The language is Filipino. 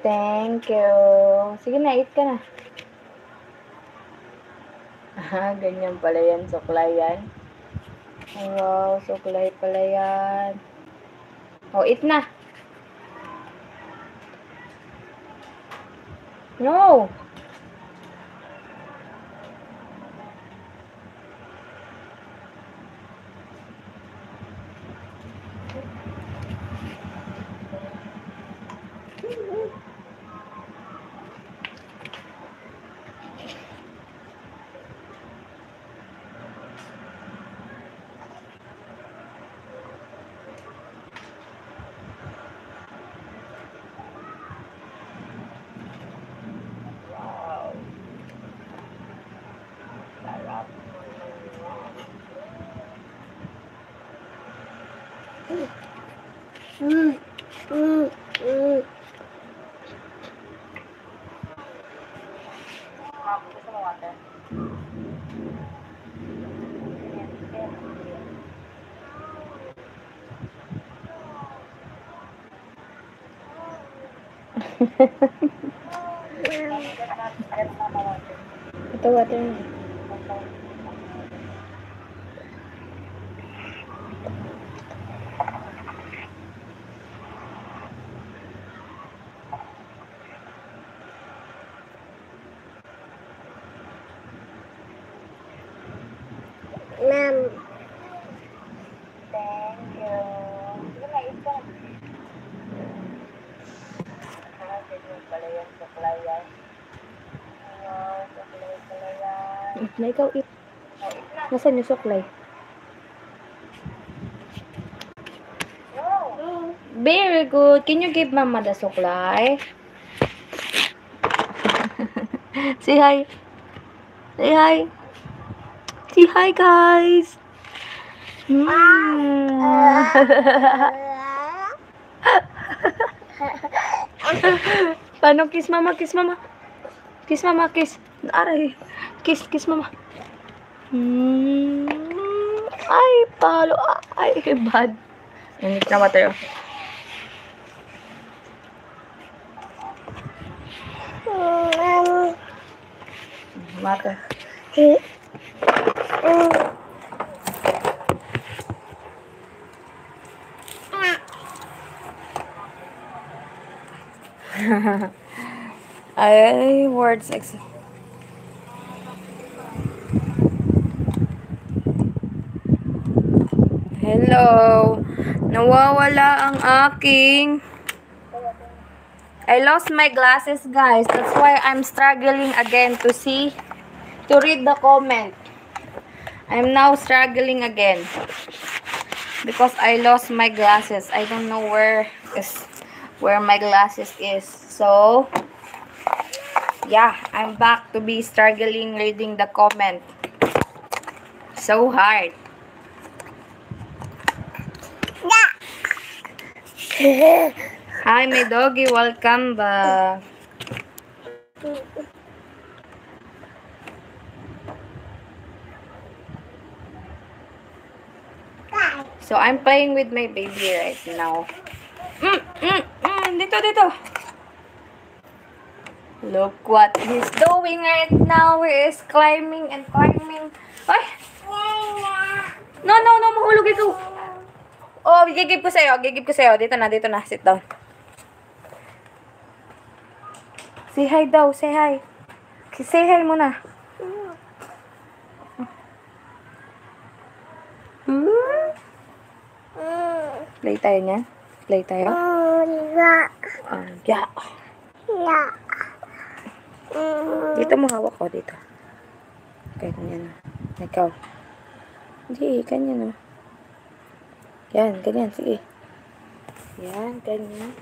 Thank you. Sige na, eat ka na. Ganyan pala yan, suklay yan. Wow, suklay pala yan. Eat na. No! Gusto mo water? Ito water na. Ma'am. Thank you. Sige na, eat ka. Ganyan pala yan, suklay yan. Wow, suklay pala yan. Eat na, ikaw eat. Eat na. Nasaan yung suklay? No. Very good. Can you give mama the suklay? Say hi. Say hi. Say hi, guys. Paano kiss mama? Kiss mama. Kiss mama, kiss. Aray. Kiss, kiss mama. Ay, palo. Ay, bad. Init na water. Mata. Ay, words exist. Hello. Nawawala ang aking... I lost my glasses, guys. That's why I'm struggling again to read the comment. I'm now struggling again because I lost my glasses. I don't know where my glasses is. So, yeah, I'm back to be struggling reading the comment. So hard. Hi, my doggy. Welcome back. So, I'm playing with my baby right now. Dito. Look what he's doing right now. He is climbing and climbing. Ay! No, mahulog ito. Oh, gigib ko sa'yo. Dito na. Sit down. Say hi daw. Say hi. Say hi muna. Play tayo niyan. Play tayo. Yeah. Dito mo hawak ko. Dito. Ganyan. Ikaw. Hindi, ganyan. Yan, ganyan. Sige. Yan, ganyan.